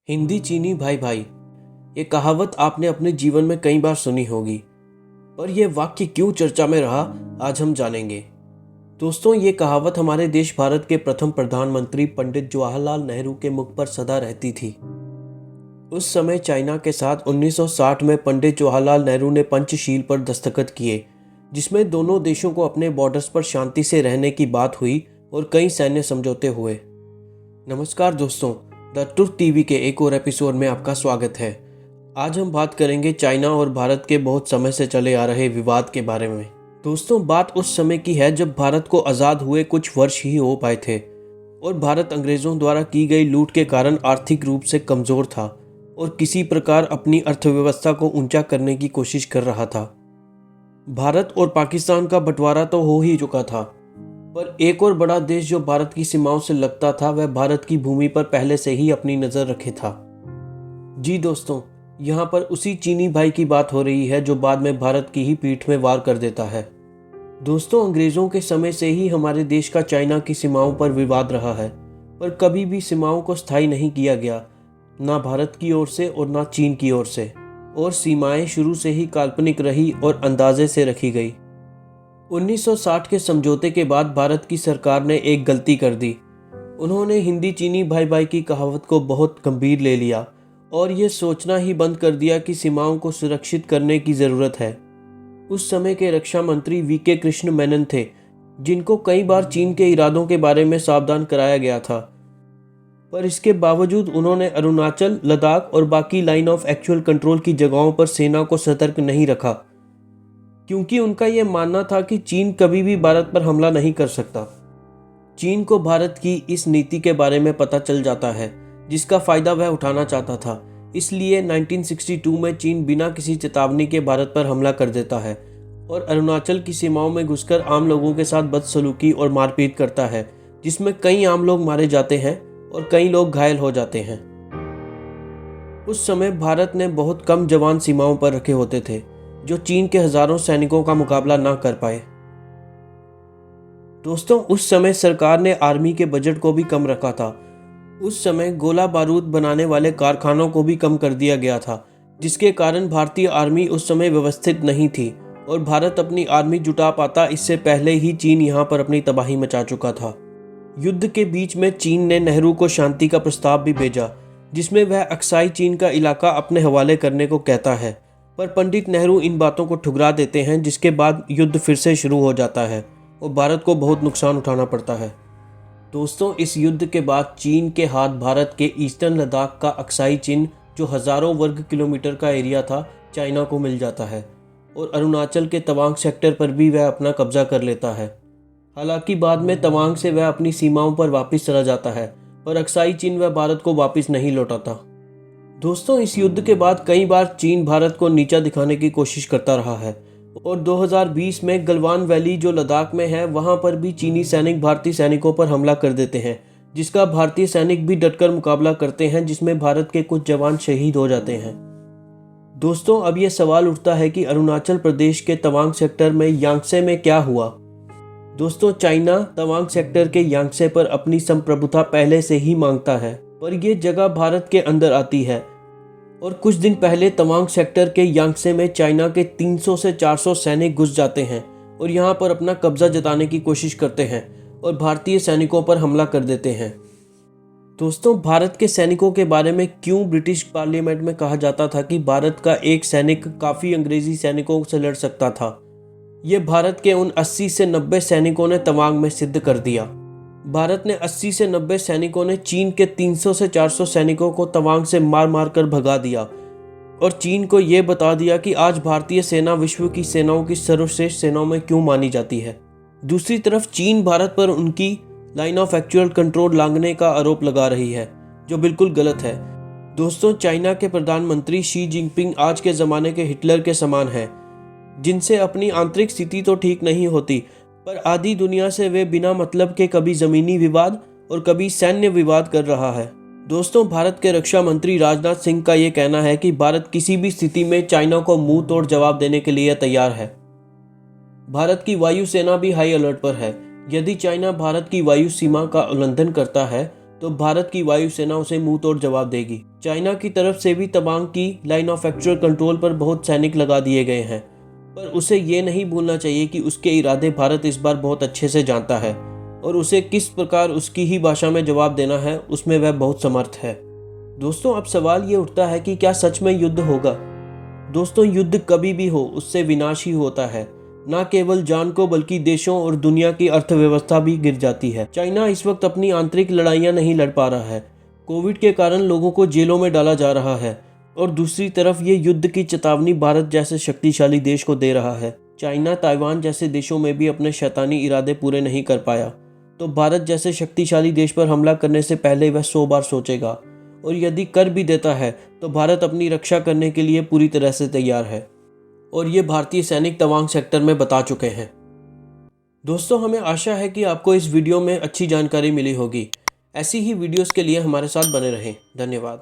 हिंदी चीनी भाई भाई, ये कहावत आपने अपने जीवन में कई बार सुनी होगी। पर यह वाक्य क्यों चर्चा में रहा, आज हम जानेंगे। दोस्तों, ये कहावत हमारे देश भारत के प्रथम प्रधानमंत्री पंडित जवाहरलाल नेहरू के मुख पर सदा रहती थी। उस समय चाइना के साथ 1960 में पंडित जवाहरलाल नेहरू ने पंचशील पर दस्तखत किए, जिसमें दोनों देशों को अपने बॉर्डर्स पर शांति से रहने की बात हुई और कई सैन्य समझौते हुए। नमस्कार दोस्तों, द ट्रुथ टीवी के एक और एपिसोड में आपका स्वागत है। आज हम बात करेंगे चाइना और भारत के बहुत समय से चले आ रहे विवाद के बारे में। दोस्तों, बात उस समय की है जब भारत को आज़ाद हुए कुछ वर्ष ही हो पाए थे और भारत अंग्रेज़ों द्वारा की गई लूट के कारण आर्थिक रूप से कमज़ोर था और किसी प्रकार अपनी अर्थव्यवस्था को ऊंचा करने की कोशिश कर रहा था। भारत और पाकिस्तान का बंटवारा तो हो ही चुका था, पर एक और बड़ा देश जो भारत की सीमाओं से लगता था, वह भारत की भूमि पर पहले से ही अपनी नज़र रखे था। जी दोस्तों, यहाँ पर उसी चीनी भाई की बात हो रही है जो बाद में भारत की ही पीठ में वार कर देता है। दोस्तों, अंग्रेज़ों के समय से ही हमारे देश का चाइना की सीमाओं पर विवाद रहा है, पर कभी भी सीमाओं को स्थायी नहीं किया गया, ना भारत की ओर से और ना चीन की ओर से, और सीमाएं शुरू से ही काल्पनिक रही और अंदाजे से रखी गई। 1960 के समझौते के बाद भारत की सरकार ने एक गलती कर दी। उन्होंने हिंदी चीनी भाई भाई की कहावत को बहुत गंभीर ले लिया और ये सोचना ही बंद कर दिया कि सीमाओं को सुरक्षित करने की ज़रूरत है। उस समय के रक्षा मंत्री वी.के. कृष्ण मेनन थे, जिनको कई बार चीन के इरादों के बारे में सावधान कराया गया था, पर इसके बावजूद उन्होंने अरुणाचल, लद्दाख और बाकी लाइन ऑफ एक्चुअल कंट्रोल की जगहों पर सेना को सतर्क नहीं रखा, क्योंकि उनका यह मानना था कि चीन कभी भी भारत पर हमला नहीं कर सकता। चीन को भारत की इस नीति के बारे में पता चल जाता है, जिसका फायदा वह उठाना चाहता था। इसलिए 1962 में चीन बिना किसी चेतावनी के भारत पर हमला कर देता है और अरुणाचल की सीमाओं में घुसकर आम लोगों के साथ बदसलूकी और मारपीट करता है, जिसमें कई आम लोग मारे जाते हैं और कई लोग घायल हो जाते हैं। उस समय भारत ने बहुत कम जवान सीमाओं पर रखे होते थे, जो चीन के हजारों सैनिकों का मुकाबला ना कर पाए। दोस्तों, उस समय सरकार ने आर्मी के बजट को भी कम रखा था। उस समय गोला बारूद बनाने वाले कारखानों को भी कम कर दिया गया था, जिसके कारण भारतीय आर्मी उस समय व्यवस्थित नहीं थी और भारत अपनी आर्मी जुटा पाता इससे पहले ही चीन यहाँ पर अपनी तबाही मचा चुका था। युद्ध के बीच में चीन ने नेहरू को शांति का प्रस्ताव भी भेजा, जिसमें वह अक्साई चीन का इलाका अपने हवाले करने को कहता है, पर पंडित नेहरू इन बातों को ठुकरा देते हैं, जिसके बाद युद्ध फिर से शुरू हो जाता है और भारत को बहुत नुकसान उठाना पड़ता है। दोस्तों, इस युद्ध के बाद चीन के हाथ भारत के ईस्टर्न लद्दाख का अक्साई चीन, जो हज़ारों वर्ग किलोमीटर का एरिया था, चाइना को मिल जाता है और अरुणाचल के तवांग सेक्टर पर भी वह अपना कब्जा कर लेता है। हालांकि बाद में तवांग से वह अपनी सीमाओं पर वापस चला जाता है, पर अक्साई चीन वह भारत को वापस नहीं लौटाता। दोस्तों, इस युद्ध के बाद कई बार चीन भारत को नीचा दिखाने की कोशिश करता रहा है और 2020 में गलवान वैली, जो लद्दाख में है, वहां पर भी चीनी सैनिक भारतीय सैनिकों पर हमला कर देते हैं, जिसका भारतीय सैनिक भी डटकर मुकाबला करते हैं, जिसमें भारत के कुछ जवान शहीद हो जाते हैं। दोस्तों, अब यह सवाल उठता है कि अरुणाचल प्रदेश के तवांग सेक्टर में यांगसे में क्या हुआ। दोस्तों, चाइना तवांग सेक्टर के यांगसे पर अपनी संप्रभुता पहले से ही मांगता है, पर यह जगह भारत के अंदर आती है और कुछ दिन पहले तवांग सेक्टर के यांगसे में चाइना के 300 से 400 सैनिक घुस जाते हैं और यहाँ पर अपना कब्जा जताने की कोशिश करते हैं और भारतीय सैनिकों पर हमला कर देते हैं। दोस्तों, भारत के सैनिकों के बारे में क्यों ब्रिटिश पार्लियामेंट में कहा जाता था कि भारत का एक सैनिक काफ़ी अंग्रेजी सैनिकों से लड़ सकता था, ये भारत के उन 80 से 90 सैनिकों ने तवांग में सिद्ध कर दिया। भारत ने 80 से 90 सैनिकों ने चीन के 300 से 400 सैनिकों को तवांग से मार मार कर भगा दिया और चीन को यह बता दिया कि आज भारतीय सेना विश्व की सेनाओं की सर्वश्रेष्ठ सेनाओं में क्यों मानी जाती है। दूसरी तरफ चीन भारत पर उनकी लाइन ऑफ एक्चुअल कंट्रोल लांघने का आरोप लगा रही है, जो बिल्कुल गलत है। दोस्तों, चाइना के प्रधानमंत्री शी जिनपिंग आज के ज़माने के हिटलर के समान हैं, जिनसे अपनी आंतरिक स्थिति तो ठीक नहीं होती, पर आधी दुनिया से वे बिना मतलब के कभी जमीनी विवाद और कभी सैन्य विवाद कर रहा है। दोस्तों, भारत के रक्षा मंत्री राजनाथ सिंह का ये कहना है कि भारत किसी भी स्थिति में चाइना को मुंह तोड़ जवाब देने के लिए तैयार है। भारत की वायुसेना भी हाई अलर्ट पर है। यदि चाइना भारत की वायु सीमा का उल्लंघन करता है तो भारत की वायुसेना उसे मुंह तोड़ जवाब देगी। चाइना की तरफ से भी तवांग की लाइन ऑफ एक्चुअल कंट्रोल पर बहुत सैनिक लगा दिए गए हैं, पर उसे ये नहीं भूलना चाहिए कि उसके इरादे भारत इस बार बहुत अच्छे से जानता है और उसे किस प्रकार उसकी ही भाषा में जवाब देना है उसमें वह बहुत समर्थ है। दोस्तों, अब सवाल ये उठता है कि क्या सच में युद्ध होगा। दोस्तों, युद्ध कभी भी हो उससे विनाश ही होता है, न केवल जान को बल्कि देशों और दुनिया की अर्थव्यवस्था भी गिर जाती है। चाइना इस वक्त अपनी आंतरिक लड़ाइयाँ नहीं लड़ पा रहा है, कोविड के कारण लोगों को जेलों में डाला जा रहा है, और दूसरी तरफ ये युद्ध की चेतावनी भारत जैसे शक्तिशाली देश को दे रहा है। चाइना ताइवान जैसे देशों में भी अपने शैतानी इरादे पूरे नहीं कर पाया, तो भारत जैसे शक्तिशाली देश पर हमला करने से पहले वह 100 बार सोचेगा, और यदि कर भी देता है तो भारत अपनी रक्षा करने के लिए पूरी तरह से तैयार है, और ये भारतीय सैनिक तवांग सेक्टर में बता चुके हैं। दोस्तों, हमें आशा है कि आपको इस वीडियो में अच्छी जानकारी मिली होगी। ऐसी ही वीडियोस के लिए हमारे साथ बने रहें। धन्यवाद।